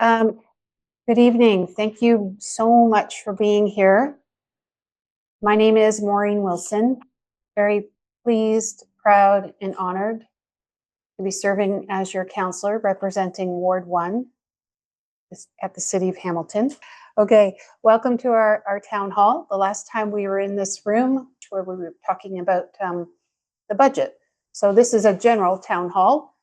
Um, Good evening. Thank you so much for being here. My name is Maureen Wilson. Very pleased, proud, and honored to be serving as your councillor representing Ward 1 at the City of Hamilton. Okay, welcome to our town hall. The last time we were in this room where we were talking about the budget. So this is a general town hall.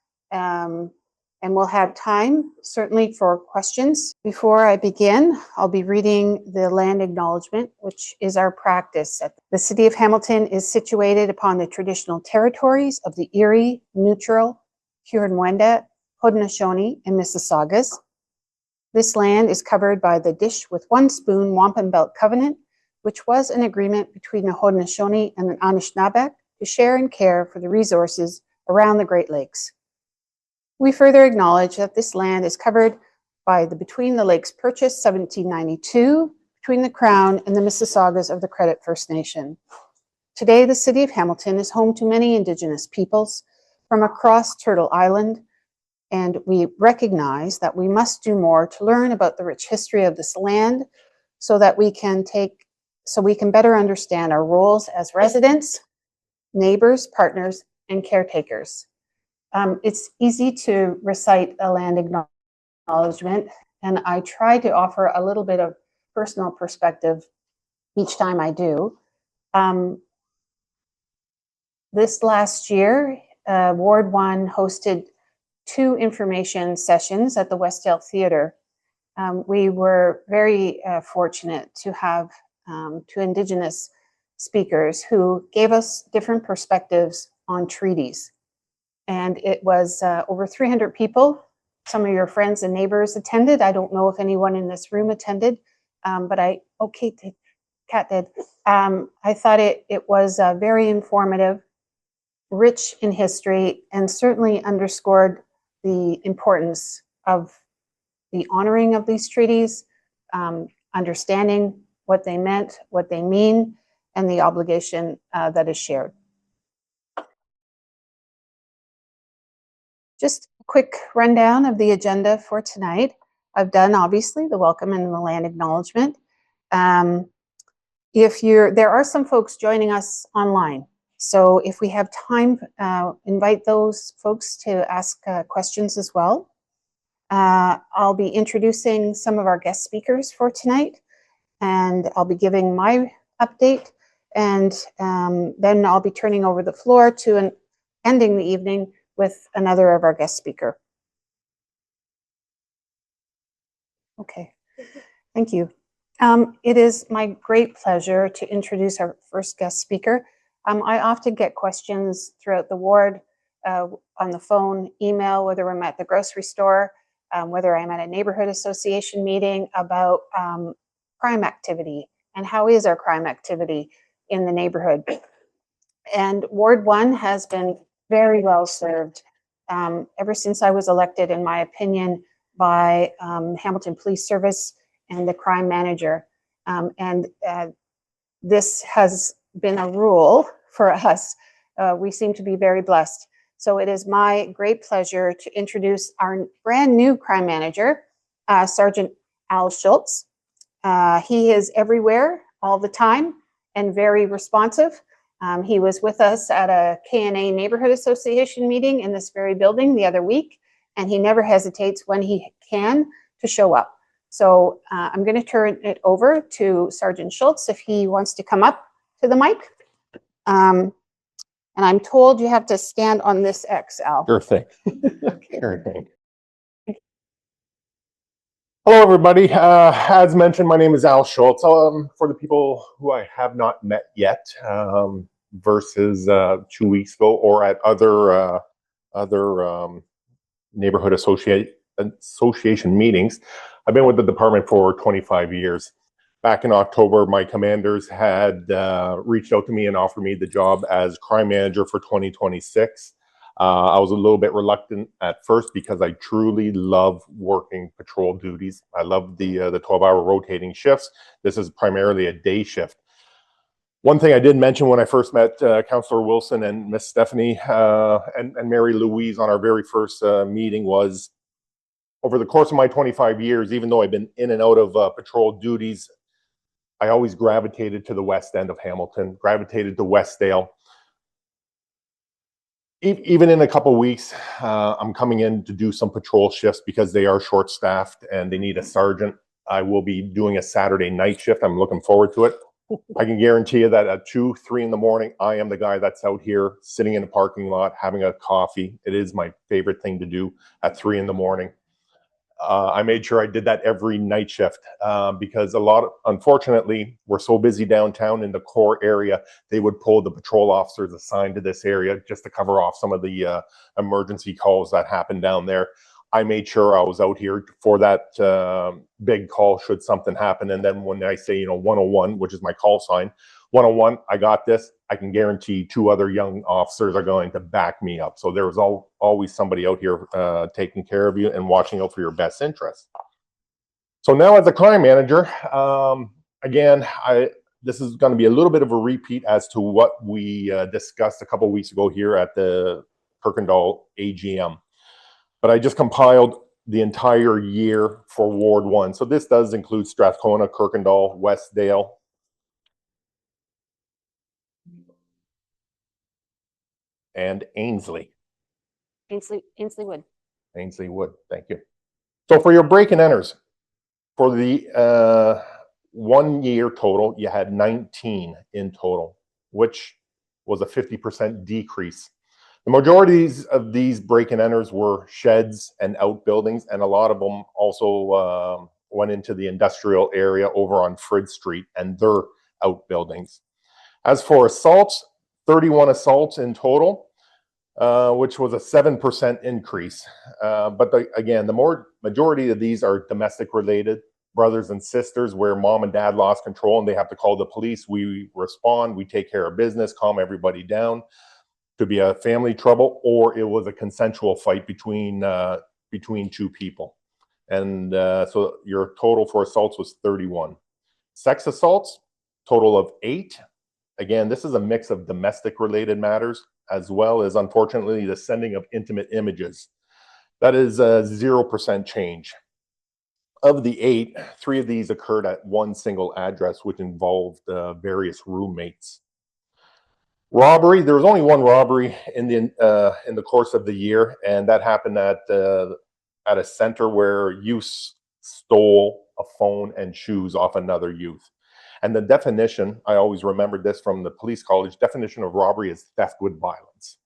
And we'll have time, certainly, for questions. Before I begin, I'll be reading the land acknowledgement, which is our practice. The City of Hamilton is situated upon the traditional territories of the Erie, Neutral, Huron-Wendat, Haudenosaunee, and Mississaugas. This land is covered by the Dish with One Spoon Wampum Belt Covenant, which was an agreement between the Haudenosaunee and the Anishinaabe to share and care for the resources around the Great Lakes. We further acknowledge that this land is covered by the Between the Lakes Purchase 1792 between the Crown and the Mississaugas of the Credit First Nation. Today, the City of Hamilton is home to many Indigenous peoples from across Turtle Island, and we recognize that we must do more to learn about the rich history of this land so that we can better understand our roles as residents, neighbors, partners, and caretakers. It's easy to recite a land acknowledgement, and I try to offer a little bit of personal perspective each time I do. This last year, Ward 1 hosted 2 information sessions at the Westdale Theatre. We were very fortunate to have 2 Indigenous speakers who gave us different perspectives on treaties. And it was over 300 people. Some of your friends and neighbors attended. I don't know if anyone in this room attended, but Kat did. I thought it was very informative, rich in history, and certainly underscored the importance of the honoring of these treaties, understanding what they meant, what they mean, and the obligation that is shared. Just a quick rundown of the agenda for tonight. I've done, obviously, the welcome and the land acknowledgement. There are some folks joining us online. So if we have time, invite those folks to ask questions as well. I'll be introducing some of our guest speakers for tonight, and I'll be giving my update, and then I'll be turning over the floor to ending the evening with another of our guest speaker. Okay, thank you. It is my great pleasure to introduce our first guest speaker. I often get questions throughout the ward on the phone, email, whether I'm at the grocery store, whether I'm at a neighborhood association meeting about crime activity and how is our crime activity in the neighborhood. And Ward 1 has been very well served ever since I was elected, in my opinion, by Hamilton Police Service and the crime manager. This has been a rule for us. We seem to be very blessed. So it is my great pleasure to introduce our brand new crime manager, Sergeant Al Schultz. He is everywhere all the time and very responsive. He was with us at a KNA Neighborhood Association meeting in this very building the other week, and he never hesitates when he can to show up. So I'm going to turn it over to Sergeant Schultz if he wants to come up to the mic. And I'm told you have to stand on this X, Al. Sure thing. Sure thing. Hello, everybody. As mentioned, my name is Al Schultz. For the people who I have not met yet, versus 2 weeks ago or at other neighborhood association meetings, I've been with the department for 25 years. Back in October, my commanders had reached out to me and offered me the job as crime manager for 2026. I was a little bit reluctant at first because I truly love working patrol duties. I love the 12-hour rotating shifts. This is primarily a day shift. One thing I did mention when I first met Councillor Wilson and Miss Stephanie and Mary Louise on our very first meeting was over the course of my 25 years, even though I've been in and out of patrol duties, I always gravitated to the west end of Hamilton, gravitated to Westdale. Even in a couple of weeks, I'm coming in to do some patrol shifts because they are short-staffed and they need a sergeant. I will be doing a Saturday night shift. I'm looking forward to it. I can guarantee you that at 2, 3 in the morning, I am the guy that's out here sitting in the parking lot having a coffee. It is my favorite thing to do at 3 in the morning. I made sure I did that every night shift because unfortunately, we're so busy downtown in the core area, they would pull the patrol officers assigned to this area just to cover off some of the emergency calls that happen down there. I made sure I was out here for that big call should something happen. And then when I say, 101, which is my call sign, 101, I got this, I can guarantee 2 other young officers are going to back me up. So there's always somebody out here taking care of you and watching out for your best interests. So now as a crime manager, again, this is going to be a little bit of a repeat as to what we discussed a couple of weeks ago here at the Kirkendall AGM. But I just compiled the entire year for Ward 1. So this does include Strathcona, Kirkendall, Westdale, and Ainsley. Ainsley Wood. Ainsley Wood, thank you. So for your break and enters, for the 1 year total, you had 19 in total, which was a 50% decrease. The majority of these break and enters were sheds and outbuildings, and a lot of them also went into the industrial area over on Frid Street and their outbuildings. As for assaults, 31 assaults in total, which was a 7% increase. But again, the majority of these are domestic related, brothers and sisters, where mom and dad lost control and they have to call the police. We respond, we take care of business, calm everybody down. Could be a family trouble, or it was a consensual fight between 2 people. And so your total for assaults was 31. Sex assaults, total of 8. Again, this is a mix of domestic related matters, as well as, unfortunately, the sending of intimate images. That is a 0% change. Of the 8, 3 of these occurred at one single address, which involved various roommates. Robbery, there was only 1 robbery in the course of the year, and that happened at a center where youth stole a phone and shoes off another youth. And the definition, I always remembered this from the police college, definition of robbery is theft with violence.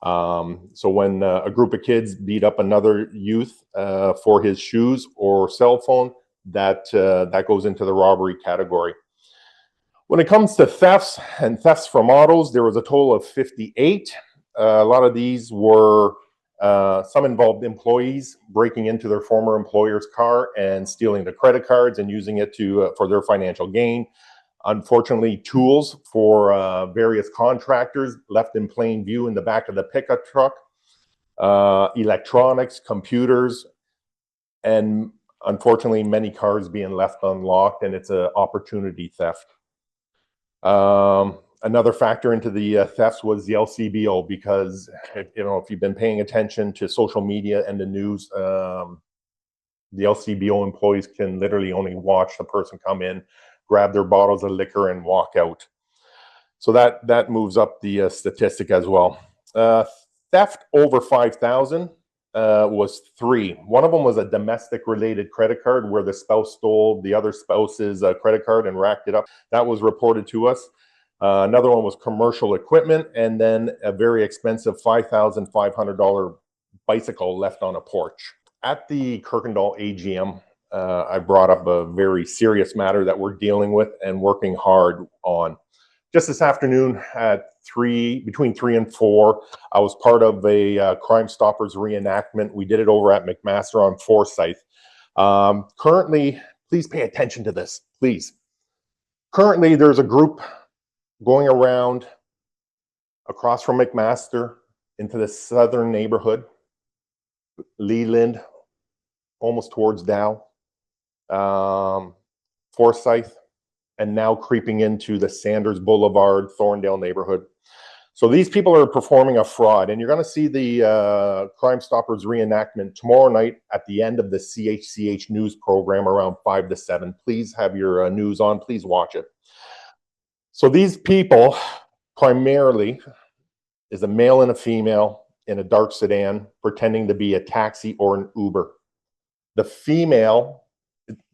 So when a group of kids beat up another youth for his shoes or cell phone, that goes into the robbery category. When it comes to thefts and thefts from autos, there was a total of 58. A lot of these were, some involved employees breaking into their former employer's car and stealing the credit cards and using it for their financial gain. Unfortunately, tools for various contractors left in plain view in the back of the pickup truck, electronics, computers, and unfortunately, many cars being left unlocked, and it's an opportunity theft. Another factor into the thefts was the LCBO, because if you've been paying attention to social media and the news, the LCBO employees can literally only watch the person come in, grab their bottles of liquor, and walk out. So that moves up the statistic as well. Theft over 5,000 was 3. One of them was a domestic-related credit card where the spouse stole the other spouse's credit card and racked it up. That was reported to us. Another one was commercial equipment, and then a very expensive $5,500 bicycle left on a porch. At the Kirkendall AGM, I brought up a very serious matter that we're dealing with and working hard on. Just this afternoon at between 3 and 4, I was part of a Crime Stoppers reenactment. We did it over at McMaster on Forsyth. Currently, please pay attention to this, please. Currently, there's a group going around across from McMaster into the southern neighborhood, Leland, almost towards Dow, Forsyth, and now creeping into the Sanders Boulevard, Thorndale neighborhood. So these people are performing a fraud, and you're going to see the Crime Stoppers reenactment tomorrow night at the end of the CHCH news program around 5 to 7. Please have your news on. Please watch it. So these people primarily is a male and a female in a dark sedan pretending to be a taxi or an Uber. The female,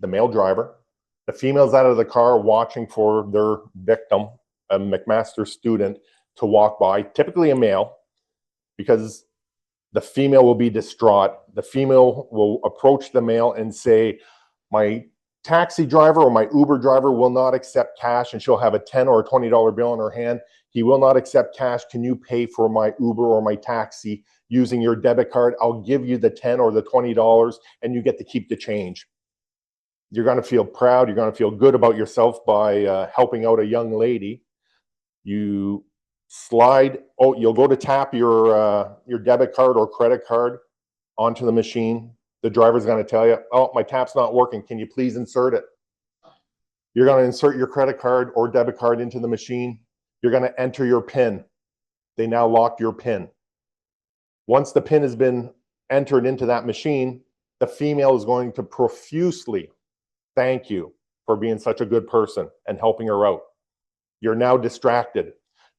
the male driver, the female's out of the car watching for their victim, a McMaster student, to walk by, typically a male, because the female will be distraught. The female will approach the male and say, my taxi driver or my Uber driver will not accept cash, and she'll have a $10 or a $20 bill in her hand. He will not accept cash. Can you pay for my Uber or my taxi using your debit card? I'll give you the $10 or the $20 and you get to keep the change. You're going to feel proud. You're going to feel good about yourself by helping out a young lady. You slide, you'll go to tap your debit card or credit card onto the machine. The driver's going to tell you, oh, my tap's not working. Can you please insert it? You're going to insert your credit card or debit card into the machine. You're going to enter your PIN. They now lock your PIN. Once the PIN has been entered into that machine, the female is going to profusely thank you for being such a good person and helping her out. You're now distracted.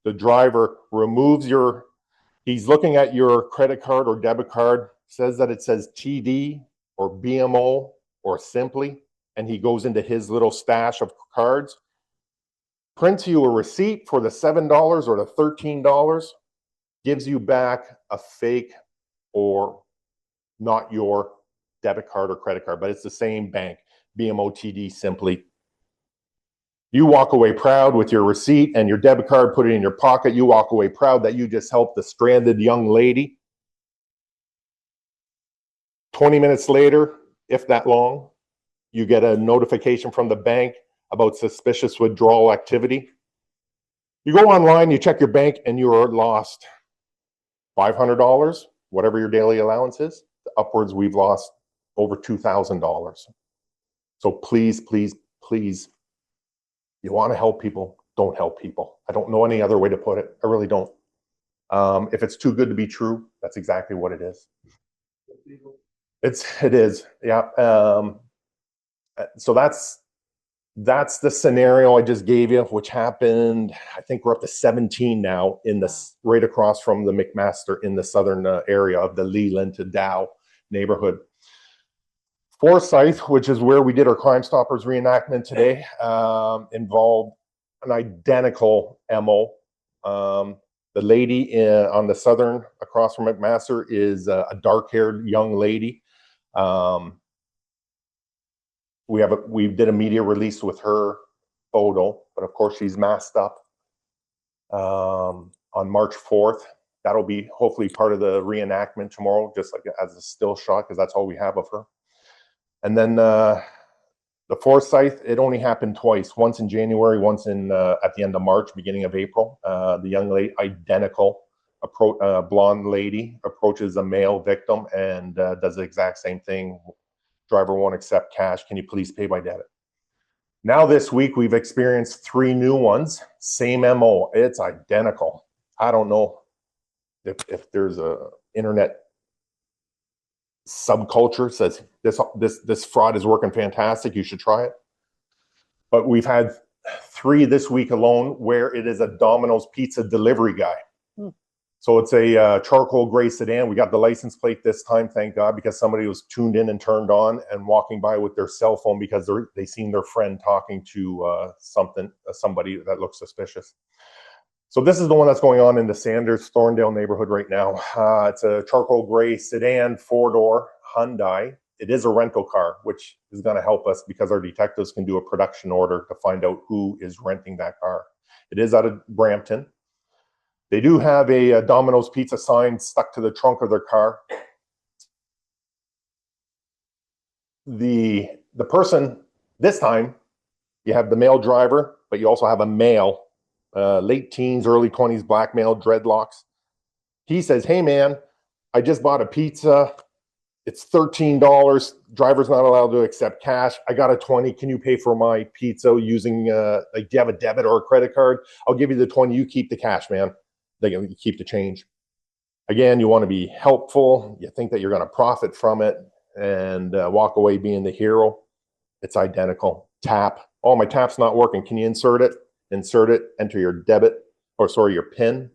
The driver removes he's looking at your credit card or debit card, says that it says TD or BMO or Simply, and he goes into his little stash of cards, prints you a receipt for the $7 or the $13, gives you back a fake or not your debit card or credit card, but it's the same bank, BMO, TD, Simply. You walk away proud with your receipt and your debit card, put it in your pocket. You walk away proud that you just helped the stranded young lady. 20 minutes later, if that long, you get a notification from the bank about suspicious withdrawal activity. You go online, you check your bank, and you are lost $500, whatever your daily allowance is. Upwards, we've lost over $2,000. So please, please, please, you want to help people, don't help people. I don't know any other way to put it. I really don't. If it's too good to be true, that's exactly what it is. It is, yeah. So that's the scenario I just gave you, which happened, I think we're up to 17 now in this, right across from the McMaster in the southern area of the Leland to Dow neighborhood. Forsyth, which is where we did our Crime Stoppers reenactment today, involved an identical MO. The lady on the southern across from McMaster is a dark-haired young lady. We did a media release with her photo, but of course she's masked up on March 4th. That'll be hopefully part of the reenactment tomorrow, just like as a still shot, because that's all we have of her. And then the Forsyth, it only happened twice, once in January, once in at the end of March, beginning of April. The young lady, identical, blonde lady, approaches a male victim and does the exact same thing. Driver won't accept cash. Can you please pay by debit? Now this week, we've experienced 3 new ones, same MO. It's identical. I don't know if there's a internet subculture says this fraud is working fantastic, you should try it. But we've had 3 this week alone where it is a Domino's pizza delivery guy. So it's a charcoal gray sedan. We got the license plate this time, thank God, because somebody was tuned in and turned on and walking by with their cell phone because they seen their friend talking to somebody that looks suspicious. So this is the one that's going on in the Sanders Thorndale neighborhood right now. It's a charcoal gray sedan, 4-door Hyundai. It is a rental car, which is going to help us because our detectives can do a production order to find out who is renting that car. It is out of Brampton. They do have a Domino's Pizza sign stuck to the trunk of their car. The person, this time, you have the male driver, but you also have a male, late teens, early 20s, black male, dreadlocks. He says, hey man, I just bought a pizza. It's $13. Driver's not allowed to accept cash. I got a 20. Can you pay for my pizza using, like, do you have a debit or a credit card? I'll give you the 20. You keep the cash, man. they can keep the change. Again, you want to be helpful. You think that you're going to profit from it and walk away being the hero. It's identical. Tap. Oh, my tap's not working. Can you insert it? Insert it. Enter your your PIN.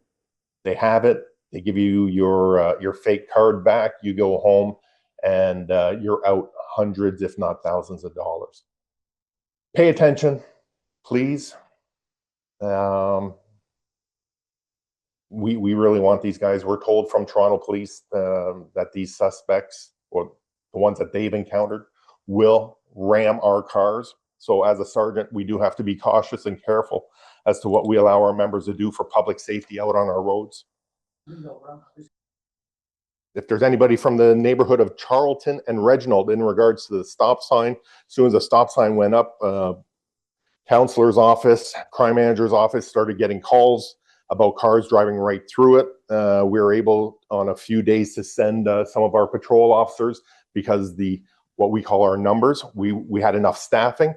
They have it. They give you your fake card back. You go home and you're out hundreds, if not thousands of dollars. Pay attention, please. We really want these guys. We're told from Toronto Police that these suspects, or the ones that they've encountered, will ram our cars. So as a sergeant, we do have to be cautious and careful as to what we allow our members to do for public safety out on our roads. If there's anybody from the neighborhood of Charlton and Reginald in regards to the stop sign, as soon as the stop sign went up, counselor's office, crime manager's office started getting calls about cars driving right through it. We were able on a few days to send some of our patrol officers, because what we call our numbers, we had enough staffing.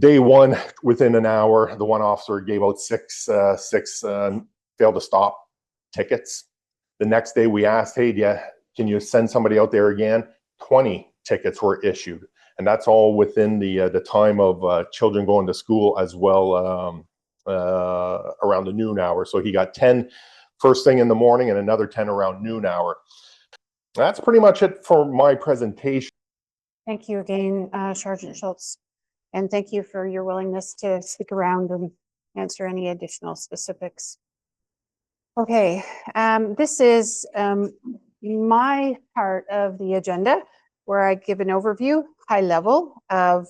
Day one, within an hour, the one officer gave out six failed to stop tickets. The next day we asked, hey, can you send somebody out there again? 20 tickets were issued. And that's all within the time of children going to school as well, around the noon hour. So he got 10 first thing in the morning and another 10 around noon hour. That's pretty much it for my presentation. Thank you again, Sergeant Schultz. And thank you for your willingness to stick around and answer any additional specifics. Okay, this is my part of the agenda where I give an overview, high level, of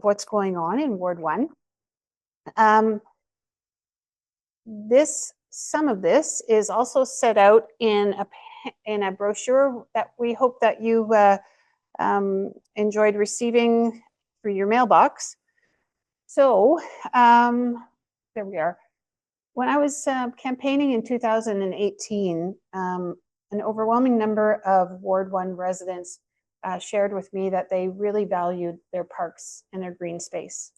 what's going on in Ward 1. Some of this is also set out in a brochure that we hope that you enjoyed receiving through your mailbox. So there we are. When I was campaigning in 2018, an overwhelming number of Ward 1 residents shared with me that they really valued their parks and their green space.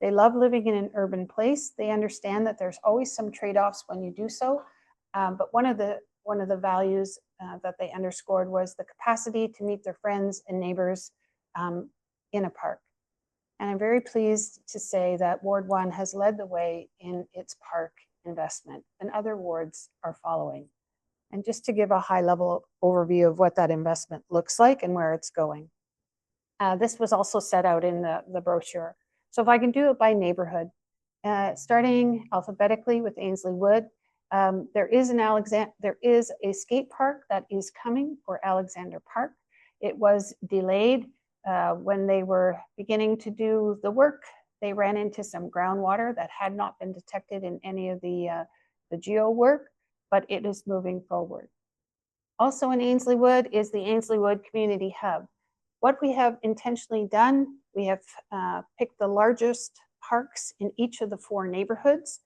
They love living in an urban place. They understand that there's always some trade-offs when you do so, but one of the values that they underscored was the capacity to meet their friends and neighbors in a park. And I'm very pleased to say that Ward 1 has led the way in its park investment, and other wards are following. And just to give a high-level overview of what that investment looks like and where it's going. This was also set out in the brochure. So if I can do it by neighborhood, starting alphabetically with Ainsley Wood, there is a skate park that is coming for Alexander Park. It was delayed when they were beginning to do the work. They ran into some groundwater that had not been detected in any of the geo work, but it is moving forward. Also in Ainsley Wood is the Ainsley Wood Community Hub. What we have intentionally done, we have picked the largest parks in each of the 4 neighborhoods.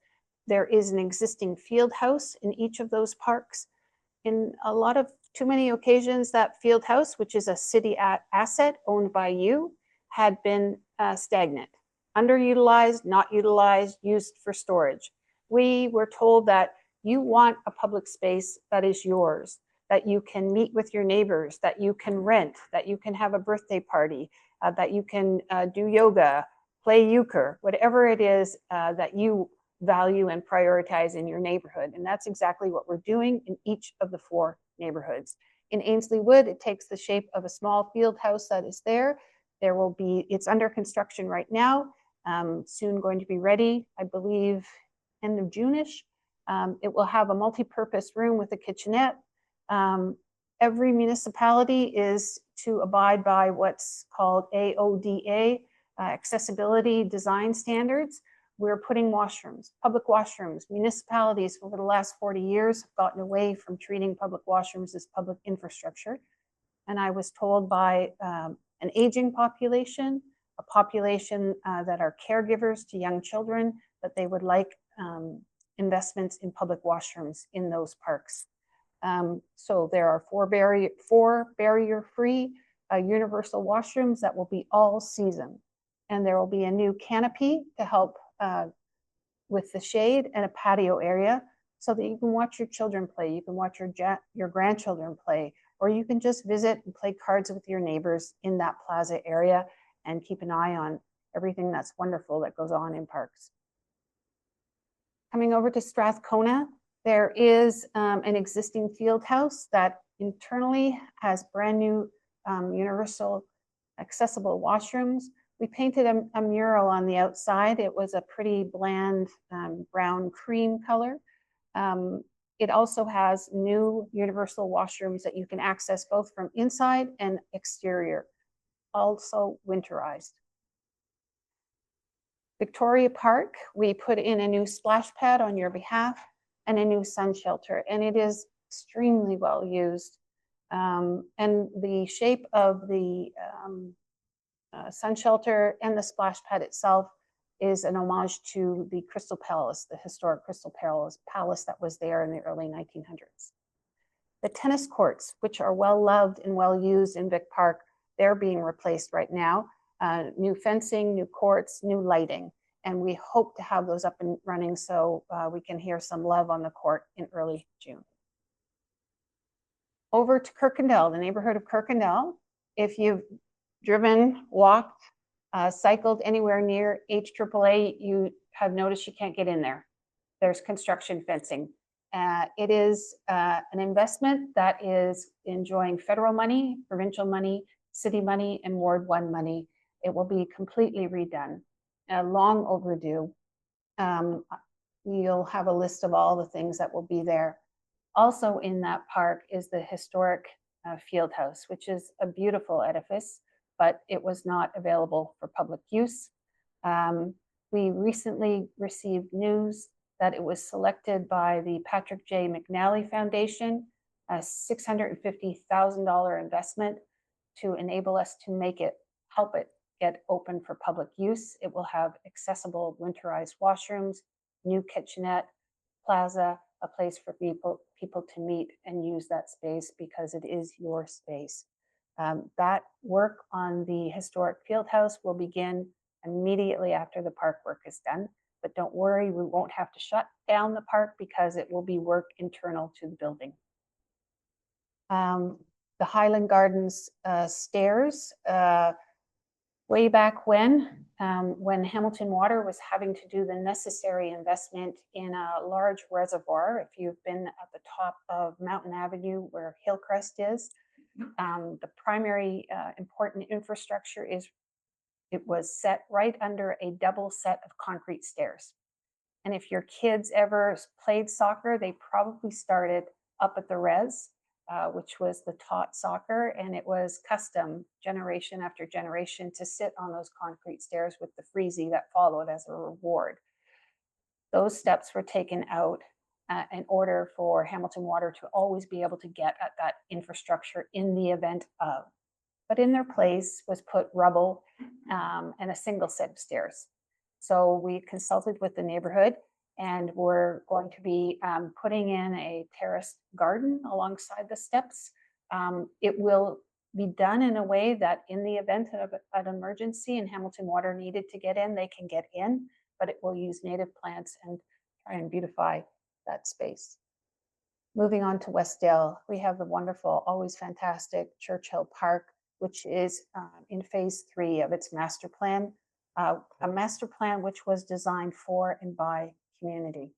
There is an existing field house in each of those parks. In a lot of too many occasions, that field house, which is a city asset owned by you, had been stagnant, underutilized, not utilized, used for storage. We were told that you want a public space that is yours, that you can meet with your neighbors, that you can rent, that you can have a birthday party, that you can do yoga, play euchre, whatever it is that you value and prioritize in your neighborhood. And that's exactly what we're doing in each of the 4 neighborhoods. In Ainsley Wood, it takes the shape of a small field house that is there. It's under construction right now, soon going to be ready, I believe, end of June-ish. It will have a multi-purpose room with a kitchenette. Every municipality is to abide by what's called AODA, accessibility design standards. We're putting washrooms, public washrooms. Municipalities over the last 40 years have gotten away from treating public washrooms as public infrastructure. And I was told by an aging population, a population that are caregivers to young children, that they would like investments in public washrooms in those parks. So there are 4 barrier-free universal washrooms that will be all season. And there will be a new canopy to help with the shade and a patio area so that you can watch your children play, you can watch your grandchildren play, or you can just visit and play cards with your neighbors in that plaza area and keep an eye on everything that's wonderful that goes on in parks. Coming over to Strathcona, there is an existing field house that internally has brand new universal accessible washrooms. We painted a mural on the outside. It was a pretty bland brown cream color. It also has new universal washrooms that you can access both from inside and exterior, also winterized. Victoria Park, we put in a new splash pad on your behalf and a new sun shelter, and it is extremely well used. And the shape of the sun shelter and the splash pad itself is an homage to the Crystal Palace, the historic Crystal Palace that was there in the early 1900s. The tennis courts, which are well loved and well used in Vic Park, they're being replaced right now. New fencing, new courts, new lighting. And we hope to have those up and running so we can hear some love on the court in early June. Over to Kirkendall, the neighborhood of Kirkendall. If you've driven, walked, cycled anywhere near HAAA, you have noticed you can't get in there. There's construction fencing. It is an investment that is enjoying federal money, provincial money, city money, and Ward 1 money. It will be completely redone, long overdue. You'll have a list of all the things that will be there. Also in that park is the historic field house, which is a beautiful edifice, but it was not available for public use. We recently received news that it was selected by the Patrick J. McNally Foundation, a $650,000 investment to enable us to help it get open for public use. It will have accessible winterized washrooms, new kitchenette, plaza, a place for people to meet and use that space because it is your space. That work on the historic field house will begin immediately after the park work is done. But don't worry, we won't have to shut down the park because it will be work internal to the building. The Highland Gardens stairs, way back when Hamilton Water was having to do the necessary investment in a large reservoir. If you've been at the top of Mountain Avenue where Hillcrest is, the primary important infrastructure it was set right under a double set of concrete stairs. And if your kids ever played soccer, they probably started up at the res, which was the taught soccer, and it was custom generation after generation to sit on those concrete stairs with the freezy that followed as a reward. Those steps were taken out in order for Hamilton Water to always be able to get at that infrastructure in the event of. But in their place was put rubble and a single set of stairs. So we consulted with the neighborhood, and we're going to be putting in a terraced garden alongside the steps. It will be done in a way that in the event of an emergency and Hamilton Water needed to get in, they can get in, but it will use native plants and try and beautify that space. Moving on to Westdale, we have the wonderful, always fantastic Churchill Park, which is in phase 3 of its master plan, a master plan which was designed for and by community.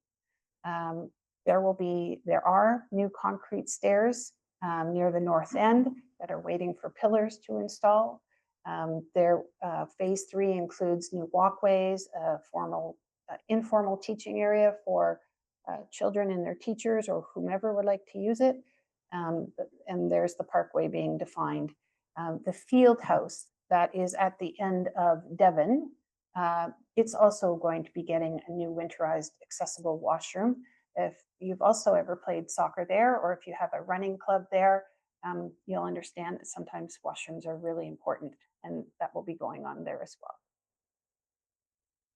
There are new concrete stairs near the north end that are waiting for pillars to install. Phase 3 includes new walkways, a informal teaching area for children and their teachers or whomever would like to use it. And there's the parkway being defined. The field house that is at the end of Devon, it's also going to be getting a new winterized accessible washroom. If you've also ever played soccer there, or if you have a running club there, you'll understand that sometimes washrooms are really important, and that will be going on there as well.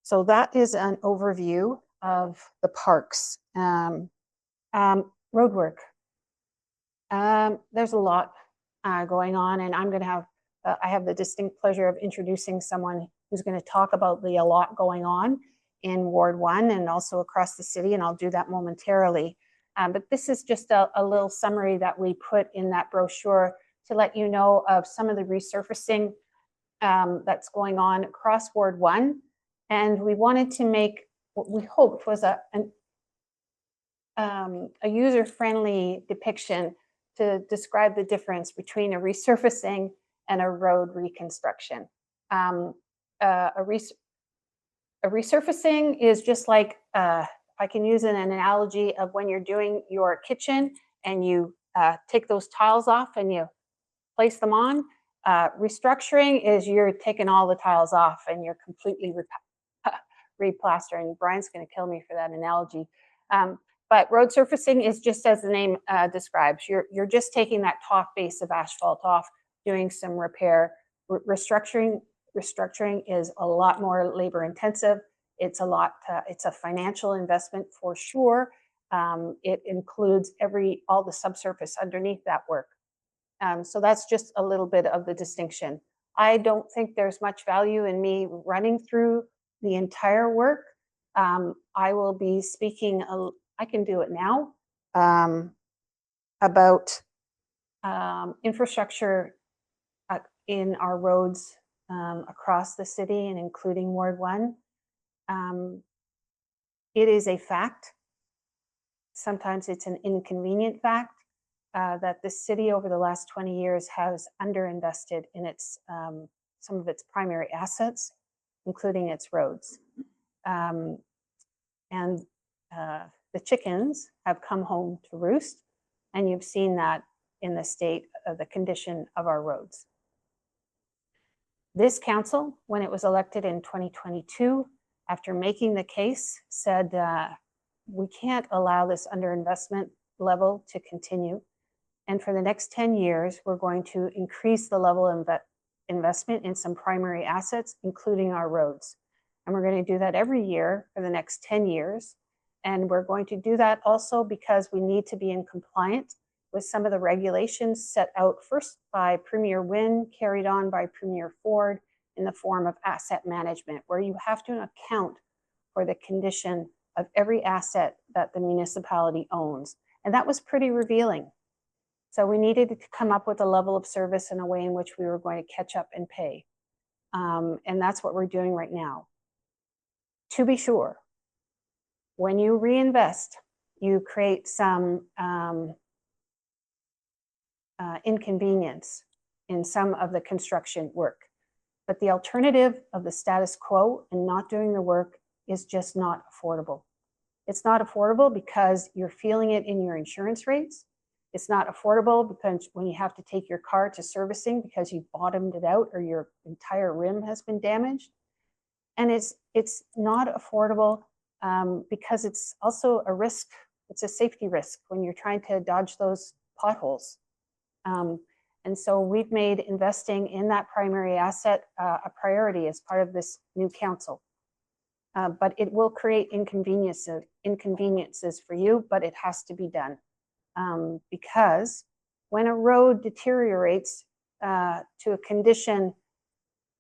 So that is an overview of the parks. Roadwork. There's a lot going on, and I'm going to have, I have the distinct pleasure of introducing someone who's going to talk about a lot going on. in Ward 1 and also across the city, and I'll do that momentarily. But this is just a little summary that we put in that brochure to let you know of some of the resurfacing that's going on across Ward 1. And we wanted to make what we hoped was a user-friendly depiction to describe the difference between a resurfacing and a road reconstruction. A resurfacing is just like, I can use an analogy of when you're doing your kitchen and you take those tiles off and you place them on. Restructuring is you're taking all the tiles off and you're completely replastering. Brian's going to kill me for that analogy. But road surfacing is just as the name describes. You're just taking that top base of asphalt off, doing some repair. Restructuring is a lot more labor intensive. It's a financial investment for sure. It includes all the subsurface underneath that work. So that's just a little bit of the distinction. I don't think there's much value in me running through the entire work. I will be speaking, I can do it now, about infrastructure in our roads across the city and including Ward 1. It is a fact, sometimes it's an inconvenient fact, that the city over the last 20 years has underinvested in its some of its primary assets, including its roads. And the chickens have come home to roost, and you've seen that in the state of the condition of our roads. This council, when it was elected in 2022, after making the case, said we can't allow this underinvestment level to continue. And for the next 10 years, we're going to increase the level of investment in some primary assets, including our roads. And we're going to do that every year for the next 10 years. And we're going to do that also because we need to be in compliance with some of the regulations set out first by Premier Wynne, carried on by Premier Ford in the form of asset management, where you have to account for the condition of every asset that the municipality owns. And that was pretty revealing. So we needed to come up with a level of service and a way in which we were going to catch up and pay. And that's what we're doing right now. To be sure, when you reinvest, you create some inconvenience in some of the construction work. But the alternative of the status quo and not doing the work is just not affordable. It's not affordable because you're feeling it in your insurance rates. It's not affordable because when you have to take your car to servicing because you bottomed it out or your entire rim has been damaged. And it's not affordable because it's also a risk. It's a safety risk when you're trying to dodge those potholes. And so we've made investing in that primary asset a priority as part of this new council. But it will create inconveniences for you, but it has to be done. Because when a road deteriorates to a condition,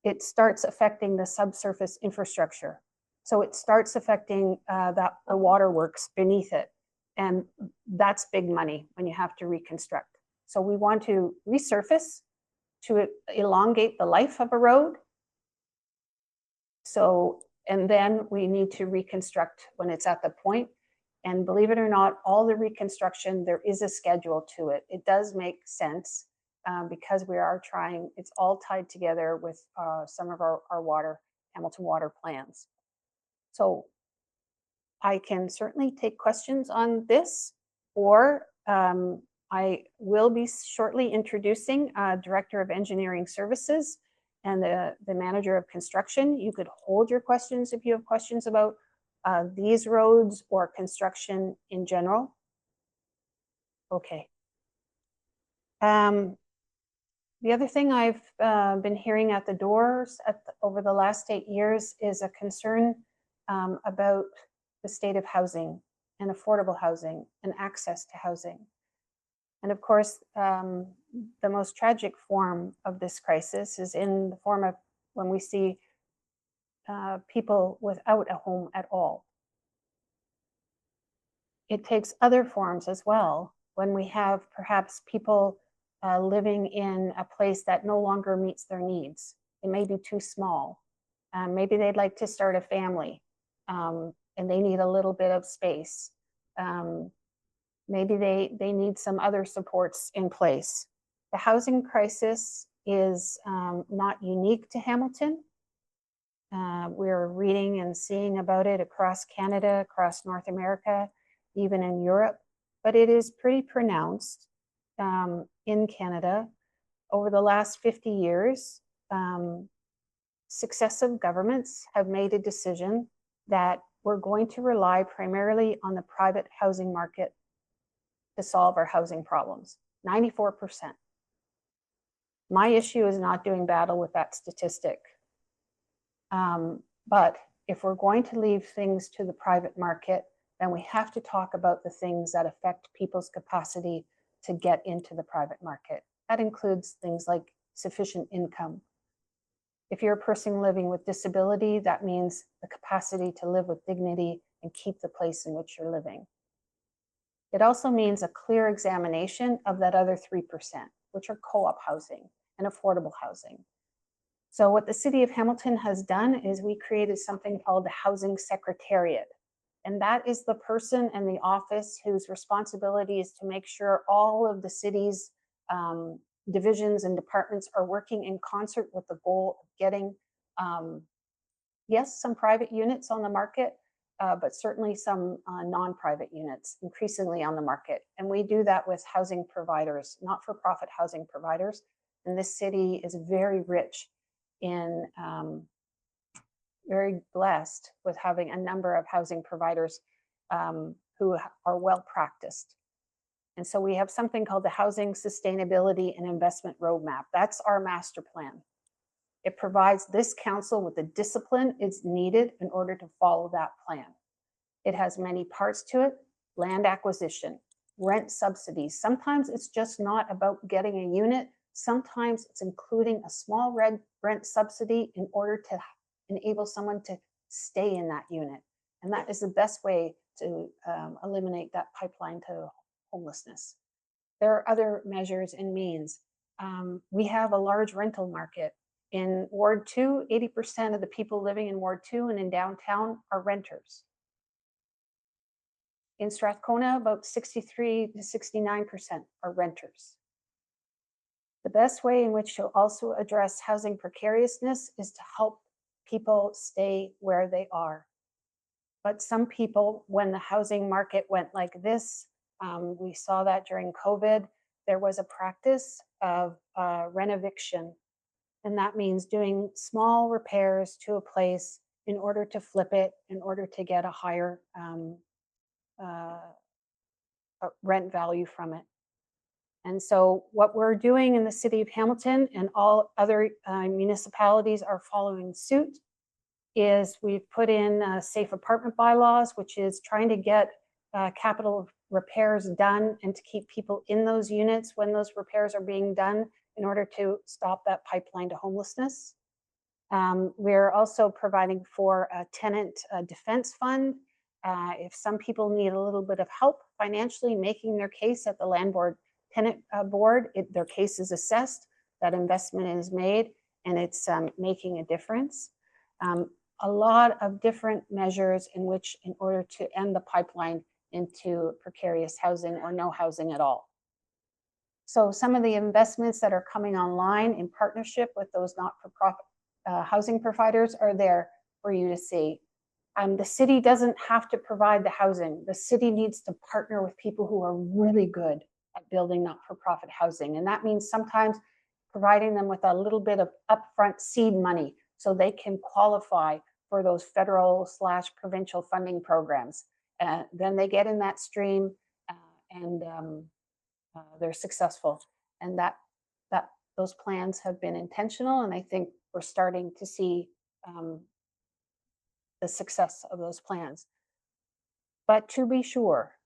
it starts affecting the subsurface infrastructure. So it starts affecting the waterworks beneath it. And that's big money when you have to reconstruct. So we want to resurface to elongate the life of a road. So, and then we need to reconstruct when it's at the point. And believe it or not, all the reconstruction, there is a schedule to it. It does make sense because we are trying, it's all tied together with some of our Hamilton Water plans. So I can certainly take questions on this, or I will be shortly introducing Director of Engineering Services and the Manager of Construction. You could hold your questions if you have questions about these roads or construction in general. Okay. The other thing I've been hearing at the doors over the last 8 years is a concern about the state of housing and affordable housing and access to housing. And of course, the most tragic form of this crisis is in the form of when we see people without a home at all. It takes other forms as well when we have perhaps people living in a place that no longer meets their needs. It may be too small. Maybe they'd like to start a family and they need a little bit of space. Maybe they need some other supports in place. The housing crisis is not unique to Hamilton. We're reading and seeing about it across Canada, across North America, even in Europe, but it is pretty pronounced in Canada. Over the last 50 years, successive governments have made a decision that we're going to rely primarily on the private housing market to solve our housing problems, 94%. My issue is not doing battle with that statistic. But if we're going to leave things to the private market, then we have to talk about the things that affect people's capacity to get into the private market. That includes things like sufficient income. If you're a person living with disability, that means the capacity to live with dignity and keep the place in which you're living. It also means a clear examination of that other 3%, which are co-op housing and affordable housing. So what the City of Hamilton has done is we created something called the Housing Secretariat. And that is the person in the office whose responsibility is to make sure all of the city's divisions and departments are working in concert with the goal of getting, yes, some private units on the market, but certainly some non-private units increasingly on the market. And we do that with housing providers, not-for-profit housing providers. And this city is very rich in, very blessed with having a number of housing providers who are well practiced. And so we have something called the Housing Sustainability and Investment Roadmap. That's our master plan. It provides this council with the discipline it's needed in order to follow that plan. It has many parts to it: land acquisition, rent subsidies. Sometimes it's just not about getting a unit. Sometimes it's including a small rent subsidy in order to enable someone to stay in that unit. And that is the best way to eliminate that pipeline to homelessness. There are other measures and means. We have a large rental market. In Ward 2, 80% of the people living in Ward 2 and in downtown are renters. In Strathcona, about 63 to 69% are renters. The best way in which to also address housing precariousness is to help people stay where they are. But some people, when the housing market went like this, we saw that during COVID, there was a practice of rent eviction. And that means doing small repairs to a place in order to flip it, in order to get a higher rent value from it. And so what we're doing in the City of Hamilton, and all other municipalities are following suit, is we've put in safe apartment bylaws, which is trying to get capital repairs done and to keep people in those units when those repairs are being done in order to stop that pipeline to homelessness. We're also providing for a tenant defense fund. If some people need a little bit of help financially making their case at the landlord tenant board, their case is assessed, that investment is made, and it's making a difference. A lot of different measures in order to end the pipeline into precarious housing or no housing at all. So some of the investments that are coming online in partnership with those not-for-profit housing providers are there for you to see. The city doesn't have to provide the housing. The city needs to partner with people who are really good at building not-for-profit housing. And that means sometimes providing them with a little bit of upfront seed money so they can qualify for those federal/provincial funding programs. Then they get in that stream and they're successful. And those plans have been intentional, and I think we're starting to see the success of those plans. But to be sure,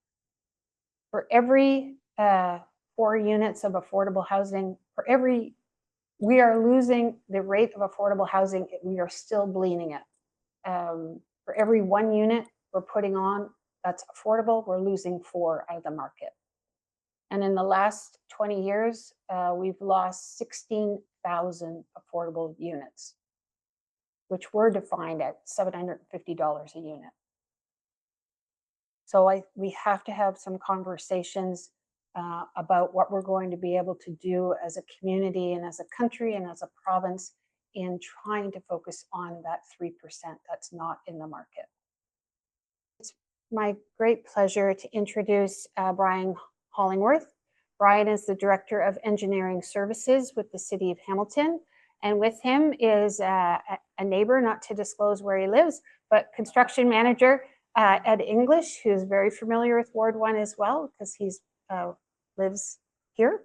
for every 4 units of affordable housing, we are losing the rate of affordable housing, we are still bleeding it. For every 1 unit we're putting on that's affordable, we're losing 4 out of the market. And in the last 20 years, we've lost 16,000 affordable units, which were defined at $750 a unit. So we have to have some conversations about what we're going to be able to do as a community and as a country and as a province in trying to focus on that 3% that's not in the market. It's my great pleasure to introduce Brian Hollingworth. Brian is the Director of Engineering Services with the City of Hamilton. And with him is a neighbor, not to disclose where he lives, but construction manager, Ed English, who's very familiar with Ward 1 as well, because he lives here.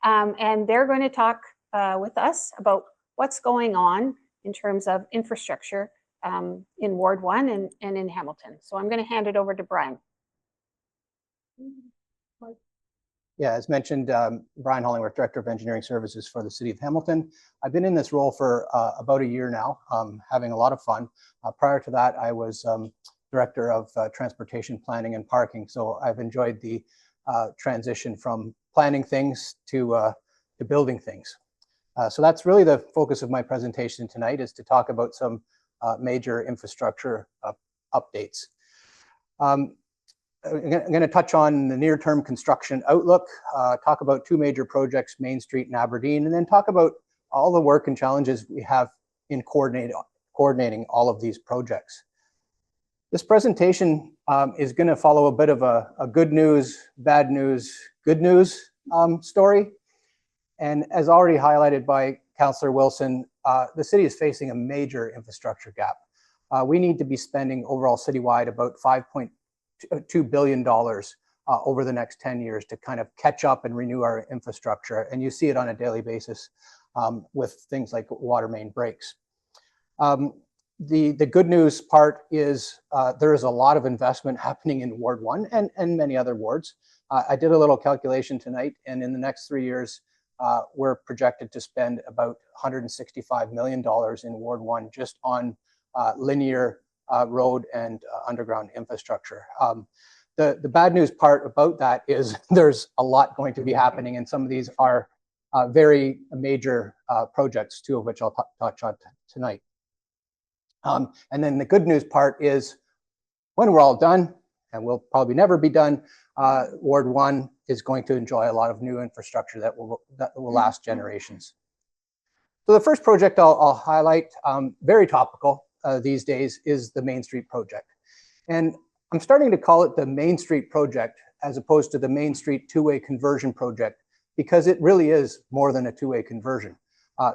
And they're going to talk with us about what's going on in terms of infrastructure in Ward 1 and in Hamilton. So I'm going to hand it over to Brian. Yeah, as mentioned, Brian Hollingworth, Director of Engineering Services for the City of Hamilton. I've been in this role for about a year now, having a lot of fun. Prior to that, I was Director of Transportation Planning and Parking, so I've enjoyed the transition from planning things to building things. So that's really the focus of my presentation tonight, is to talk about some major infrastructure updates. I'm going to touch on the near-term construction outlook, talk about 2 major projects, Main Street and Aberdeen, and then talk about all the work and challenges we have in coordinating all of these projects. This presentation is going to follow a bit of a good news, bad news, good news story. And as already highlighted by Councillor Wilson, the city is facing a major infrastructure gap. We need to be spending overall citywide about $5.2 billion over the next 10 years to kind of catch up and renew our infrastructure. And you see it on a daily basis with things like water main breaks. The good news part is there is a lot of investment happening in Ward 1 and many other wards. I did a little calculation tonight, and in the next 3 years, we're projected to spend about $165 million in Ward 1 just on linear road and underground infrastructure. The bad news part about that is there's a lot going to be happening, and some of these are very major projects, 2 of which I'll touch on tonight. And then the good news part is when we're all done, and we'll probably never be done, Ward 1 is going to enjoy a lot of new infrastructure that will last generations. So the first project I'll highlight, very topical these days, is the Main Street project. And I'm starting to call it the Main Street project as opposed to the Main Street two-way conversion project, because it really is more than a two-way conversion.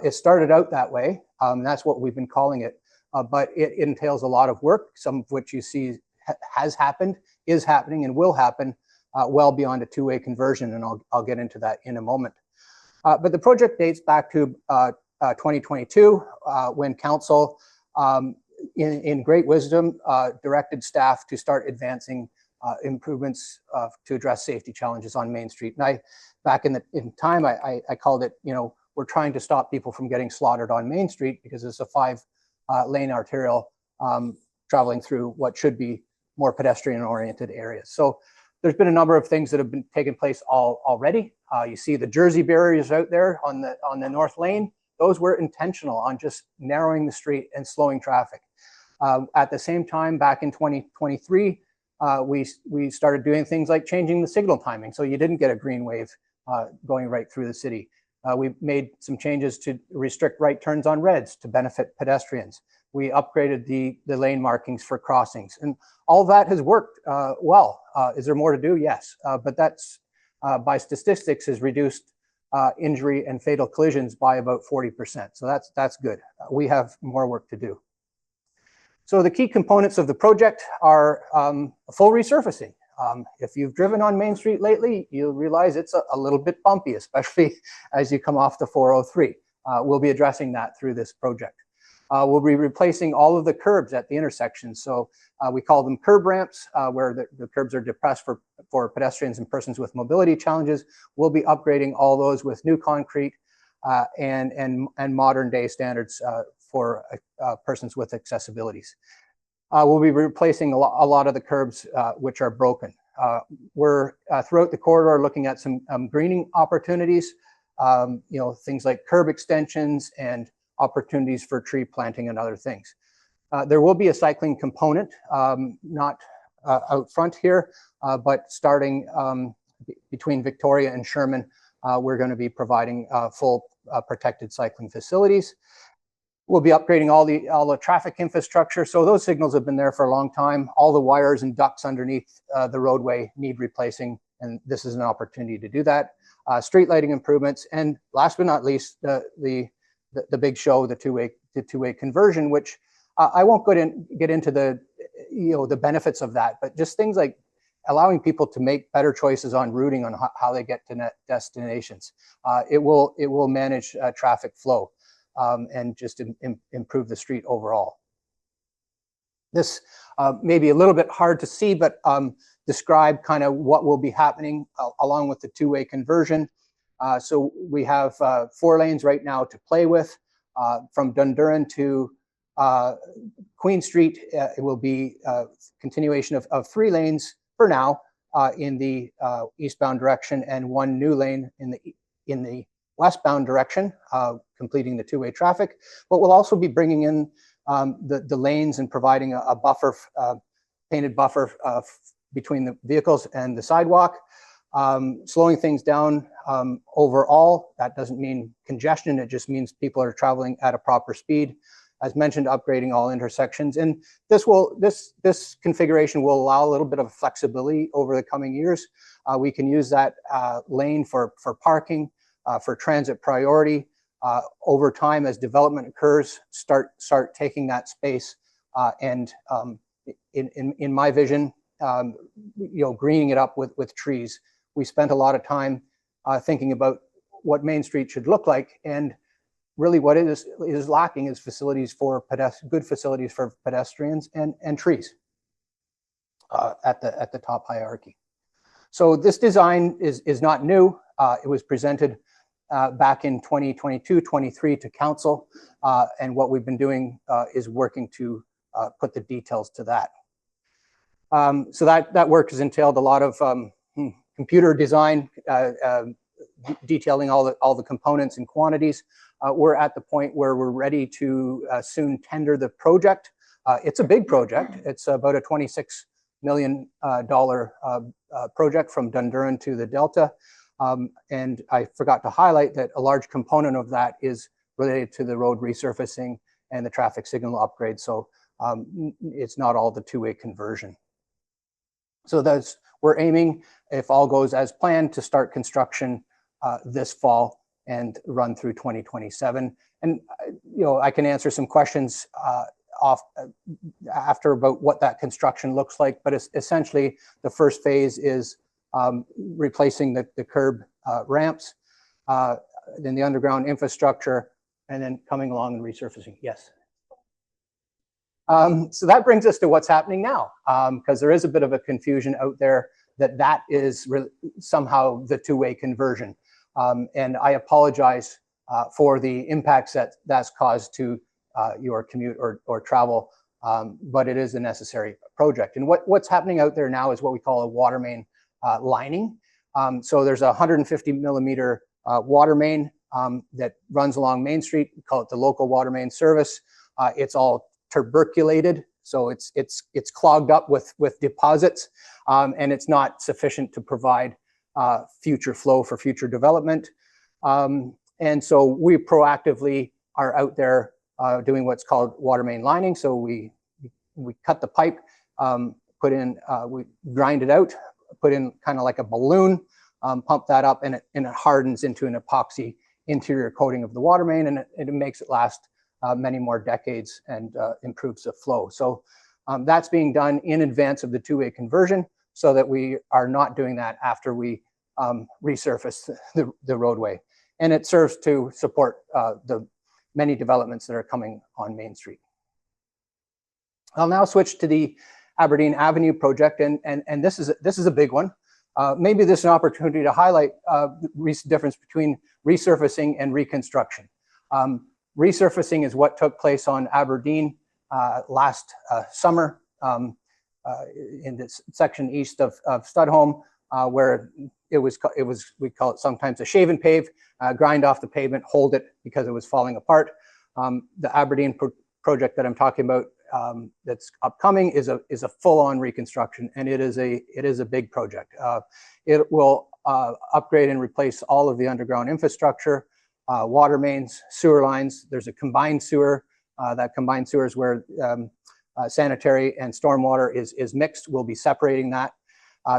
It started out that way, that's what we've been calling it, but it entails a lot of work, some of which you see has happened, is happening, and will happen well beyond a two-way conversion, and I'll get into that in a moment. But the project dates back to 2022, when Council, in great wisdom, directed staff to start advancing improvements to address safety challenges on Main Street. And back in time, I called it, we're trying to stop people from getting slaughtered on Main Street, because it's a 5-lane arterial traveling through what should be more pedestrian-oriented areas. So there's been a number of things that have been taking place already. You see the Jersey barriers out there on the north lane. Those were intentional on just narrowing the street and slowing traffic. At the same time, back in 2023, we started doing things like changing the signal timing, so you didn't get a green wave going right through the city. We made some changes to restrict right turns on reds to benefit pedestrians. We upgraded the lane markings for crossings, and all that has worked well. Is there more to do? Yes, but that's by statistics has reduced injury and fatal collisions by about 40%. So that's good. We have more work to do. So the key components of the project are full resurfacing. If you've driven on Main Street lately, you'll realize it's a little bit bumpy, especially as you come off the 403. We'll be addressing that through this project. We'll be replacing all of the curbs at the intersection. So we call them curb ramps, where the curbs are depressed for pedestrians and persons with mobility challenges. We'll be upgrading all those with new concrete and modern day standards persons with accessibilities. We'll be replacing a lot of the curbs which are broken. We're throughout the corridor looking at some greening opportunities, things like curb extensions and opportunities for tree planting and other things. There will be a cycling component, not out front here, but starting between Victoria and Sherman, we're going to be providing full protected cycling facilities. We'll be upgrading all the traffic infrastructure. So those signals have been there for a long time. All the wires and ducts underneath the roadway need replacing, and this is an opportunity to do that. Street lighting improvements, and last but not least, the big show, the two-way conversion, which I won't get into the benefits of that, but just things like allowing people to make better choices on routing on how they get to destinations. It will manage traffic flow. And just improve the street overall. This may be a little bit hard to see, but describe kind of what will be happening along with the two-way conversion. So we have 4 lanes right now to play with. From Dundurn to Queen Street, it will be a continuation of 3 lanes for now in the eastbound direction, and 1 new lane in the westbound direction, completing the two-way traffic. But we'll also be bringing in the lanes and providing a buffer, painted buffer between the vehicles and the sidewalk, slowing things down overall. That doesn't mean congestion, it just means people are traveling at a proper speed. As mentioned, upgrading all intersections. And this configuration will allow a little bit of flexibility over the coming years. We can use that lane for parking, for transit priority. Over time, as development occurs, start taking that space, and in my vision, greening it up with trees. We spent a lot of time thinking about what Main Street should look like, and really what it is lacking is facilities for good facilities for pedestrians and trees at the top hierarchy. So this design is not new. It was presented back in 2022-23 to council, and what we've been doing is working to put the details to that. So that work has entailed a lot of computer design, detailing all the components and quantities. We're at the point where we're ready to soon tender the project. It's a big project. It's about a $26 million project from Dundurn to the Delta. And I forgot to highlight that a large component of that is related to the road resurfacing and the traffic signal upgrade. So it's not all the two-way conversion. So we're aiming, if all goes as planned, to start construction this fall and run through 2027. And I can answer some questions after about what that construction looks like. But essentially, the first phase is replacing the curb ramps, then the underground infrastructure, and then coming along and resurfacing. Yes. So that brings us to what's happening now, because there is a bit of a confusion out there that is somehow the two-way conversion. And I apologize for the impacts that's caused to your commute or travel, but it is a necessary project. And what's happening out there now is what we call a water main lining. So there's a 150 millimeter water main that runs along Main Street. We call it the local water main service. It's all tuberculated, so it's clogged up with deposits, and it's not sufficient to provide future flow for future development. And so we proactively are out there doing what's called water main lining. So we cut the pipe, we grind it out, put in kind of like a balloon, pump that up, and it hardens into an epoxy interior coating of the water main, and it makes it last many more decades and improves the flow. So that's being done in advance of the two-way conversion, so that we are not doing that after we resurface the roadway. And it serves to support the many developments that are coming on Main Street. I'll now switch to the Aberdeen Avenue project, and this is a big one. Maybe this is an opportunity to highlight the difference between resurfacing and reconstruction. Resurfacing is what took place on Aberdeen last summer in this section east of Studholme, where it was, we call it sometimes a shave and pave, grind off the pavement, hold it because it was falling apart. The Aberdeen project that I'm talking about that's upcoming is a full-on reconstruction, and it is a big project. It will upgrade and replace all of the underground infrastructure, water mains, sewer lines. There's a combined sewer. That combined sewer is where sanitary and stormwater is mixed. We'll be separating that.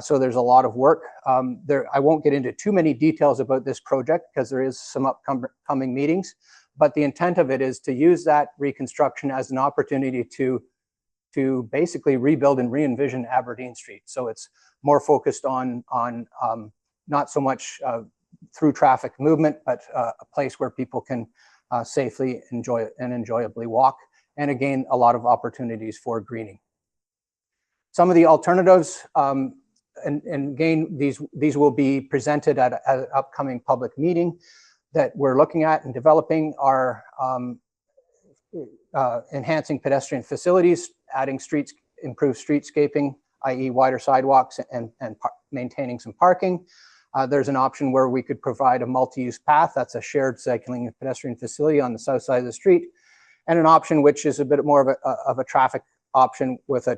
So there's a lot of work. I won't get into too many details about this project because there is some upcoming meetings, but the intent of it is to use that reconstruction as an opportunity to basically rebuild and re-envision Aberdeen Street. So it's more focused on not so much through traffic movement, but a place where people can safely enjoy and enjoyably walk. And again, a lot of opportunities for greening. Some of the alternatives, and again, these will be presented at an upcoming public meeting that we're looking at and developing are enhancing pedestrian facilities, adding streets, improved streetscaping, i.e. wider sidewalks and maintaining some parking. There's an option where we could provide a multi-use path. That's a shared cycling and pedestrian facility on the south side of the street. And an option which is a bit more of a traffic option with a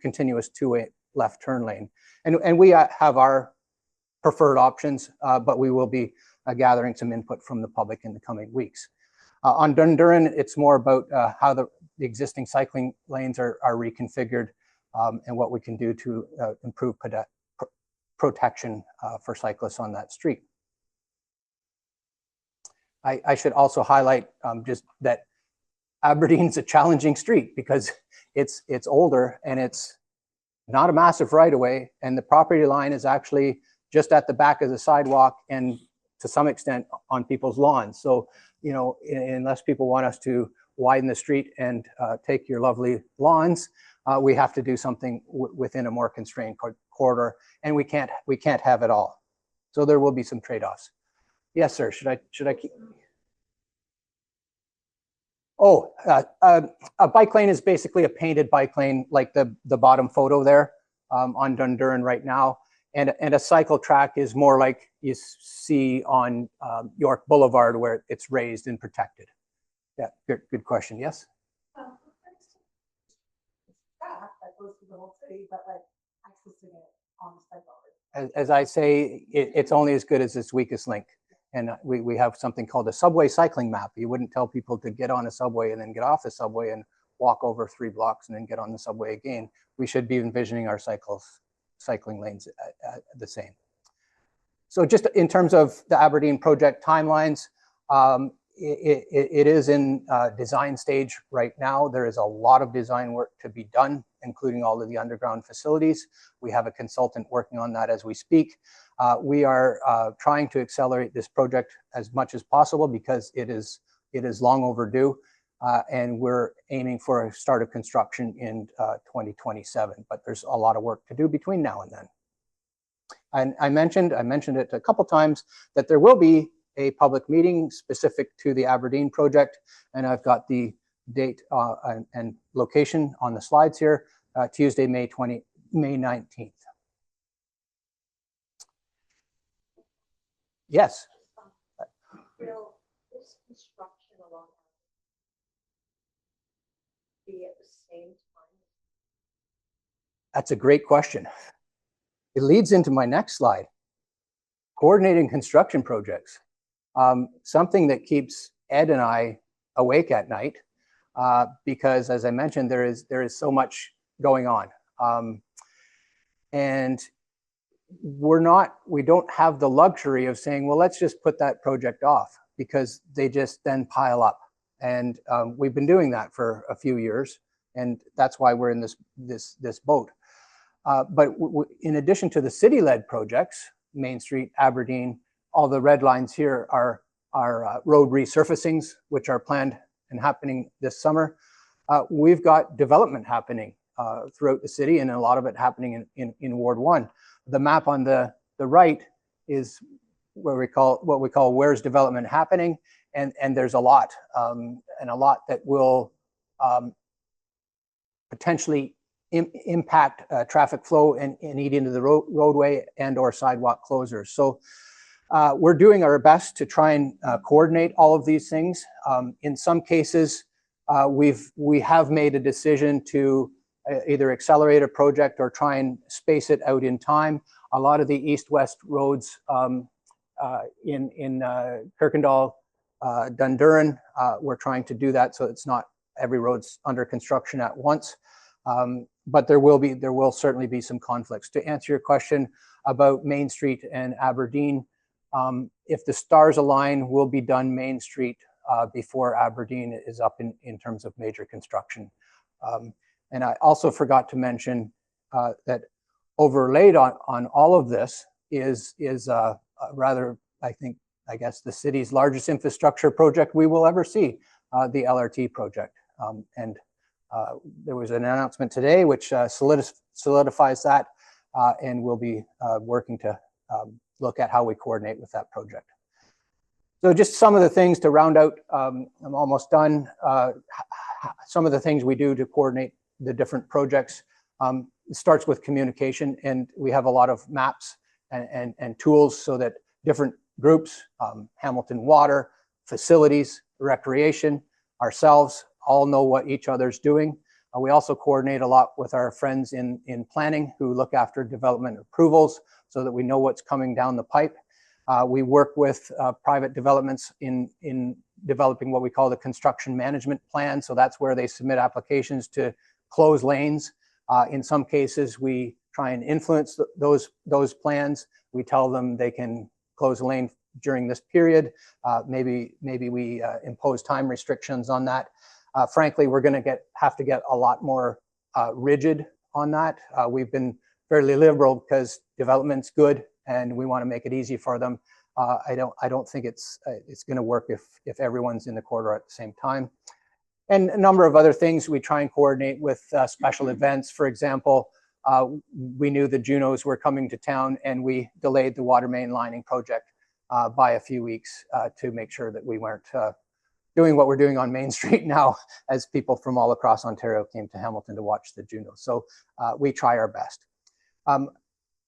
continuous two-way left turn lane. And we have our preferred options, but we will be gathering some input from the public in the coming weeks. On Dunduran, it's more about how the existing cycling lanes are reconfigured and what we can do to improve protection for cyclists on that street. I should also highlight just that Aberdeen's a challenging street because it's older and it's not a massive right-of-way, and the property line is actually just at the back of the sidewalk and to some extent on people's lawns. So, you know, unless people want us to widen the street and take your lovely lawns, we have to do something within a more constrained corridor, and we can't have it all. So there will be some trade-offs. Yes, sir. Should I keep? Oh, a bike lane is basically a painted bike lane like the bottom photo there on Dunduran right now. And a cycle track is more like you see on York Boulevard where it's raised and protected. Yeah, good question. Yes? Track that goes through the whole city, but like accessing it on the cycle. As I say, it's only as good as its weakest link. And we have something called a subway cycling map. You wouldn't tell people to get on a subway and then get off the subway and walk over 3 blocks and then get on the subway again. We should be envisioning our cycling lanes the same. So just in terms of the Aberdeen project timelines, it is in design stage right now. There is a lot of design work to be done, including all of the underground facilities. We have a consultant working on that as we speak. We are trying to accelerate this project as much as possible because it is long overdue, and we're aiming for a start of construction in 2027. But there's a lot of work to do between now and then. And I mentioned it a couple times that there will be a public meeting specific to the Aberdeen project, and I've got the date and location on the slides here, Tuesday, May 19th. Yes. Will this construction along be at the same time? That's a great question. It leads into my next slide. Coordinating construction projects. Something that keeps Ed and I awake at night because, as I mentioned, there is so much going on. And we don't have the luxury of saying, well, let's just put that project off, because they just then pile up. And we've been doing that for a few years, and that's why we're in this boat. But in addition to the city-led projects, Main Street, Aberdeen, all the red lines here are road resurfacings, which are planned and happening this summer. We've got development happening throughout the city, and a lot of it happening in Ward 1. The map on the right is what we call where's development happening, and there's a lot, and a lot that will potentially impact traffic flow and eat into the roadway and or sidewalk closures. So we're doing our best to try and coordinate all of these things. In some cases, we have made a decision to either accelerate a project or try and space it out in time. A lot of the east-west roads in Kirkendall, Dundurn, we're trying to do that so it's not every road's under construction at once. But there will certainly be some conflicts. To answer your question about Main Street and Aberdeen, if the stars align, we'll be done Main Street before Aberdeen is up in terms of major construction. And I also forgot to mention that overlaid on all of this is rather, I guess, the city's largest infrastructure project we will ever see, the LRT project. And there was an announcement today which solidifies that, and we'll be working to look at how we coordinate with that project. So just some of the things to round out, I'm almost done. Some of the things we do to coordinate the different projects. It starts with communication, and we have a lot of maps and tools so that different groups, Hamilton Water, facilities, recreation, ourselves, all know what each other's doing. We also coordinate a lot with our friends in planning who look after development approvals so that we know what's coming down the pipe. We work with private developments in developing what we call the construction management plan. So that's where they submit applications to close lanes. In some cases, we try and influence those plans. We tell them they can close a lane during this period. Maybe we impose time restrictions on that. Frankly, we're going to have to get a lot more rigid on that. We've been fairly liberal because development's good and we want to make it easy for them. I don't think it's going to work if everyone's in the corridor at the same time. And a number of other things we try and coordinate with special events. For example, we knew the Junos were coming to town and we delayed the water main lining project by a few weeks to make sure that we weren't doing what we're doing on Main Street now as people from all across Ontario came to Hamilton to watch the Junos. So we try our best.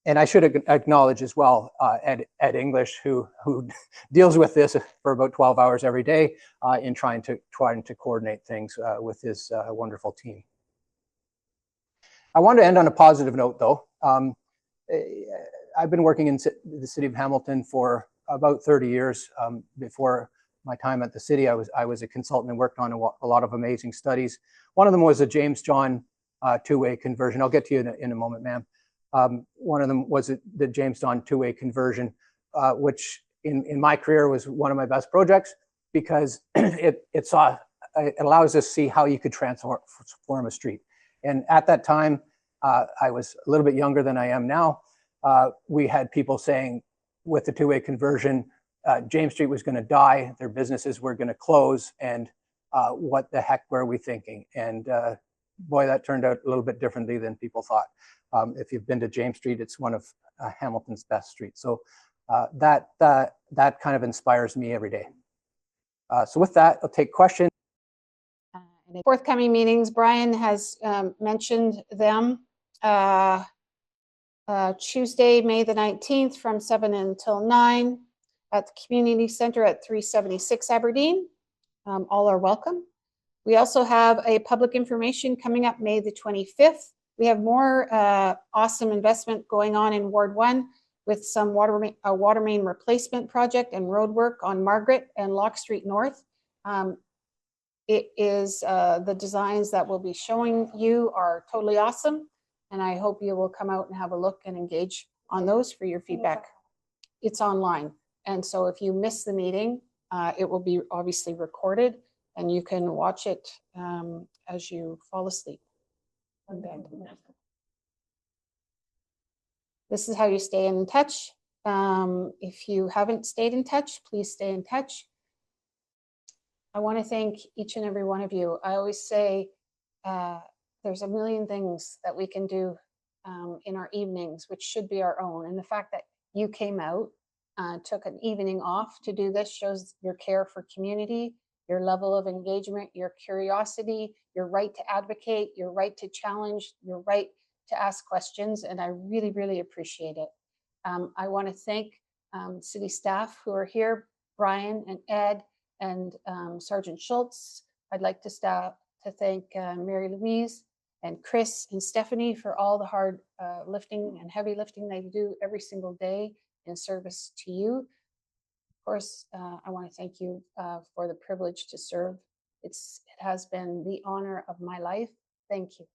And I should acknowledge as well Ed English, who deals with this for about 12 hours every day in trying to coordinate things with his wonderful team. I want to end on a positive note, though. I've been working in the city of Hamilton for about 30 years. Before my time at the city, I was a consultant and worked on a lot of amazing studies. One of them was a James John two-way conversion. I'll get to you in a moment, ma'am. One of them was the James John two-way conversion, which in my career was one of my best projects because it allows us to see how you could transform a street. And at that time, I was a little bit younger than I am now. We had people saying with the two-way conversion, James Street was going to die, their businesses were going to close, and what the heck were we thinking? And boy, that turned out a little bit differently than people thought. If you've been to James Street, it's one of Hamilton's best streets. So that kind of inspires me every day. So with that, I'll take questions. Forthcoming meetings, Brian has mentioned them. Tuesday, May the 19th from 7 until 9 at the Community Center at 376 Aberdeen. All are welcome. We also have a public information coming up May the 25th. We have more awesome investment going on in Ward 1 with some water main replacement project and road work on Margaret and Lock Street North. It is the designs that we'll be showing you are totally awesome, and I hope you will come out and have a look and engage on those for your feedback. It's online, and so if you miss the meeting, it will be obviously recorded, and you can watch it as you fall asleep in bed. This is how you stay in touch. If you haven't stayed in touch, please stay in touch. I want to thank each and every one of you. I always say there's a million things that we can do in our evenings, which should be our own. And the fact that you came out took an evening off to do this shows your care for community, your level of engagement, your curiosity, your right to advocate, your right to challenge, your right to ask questions, and I really, really appreciate it. I want to thank city staff who are here, Brian and Ed and Sergeant Schultz. I'd like to thank Mary Louise and Chris and Stephanie for all the hard lifting and heavy lifting they do every single day in service to you. Of course, I want to thank you for the privilege to serve. It has been the honor of my life. Thank you.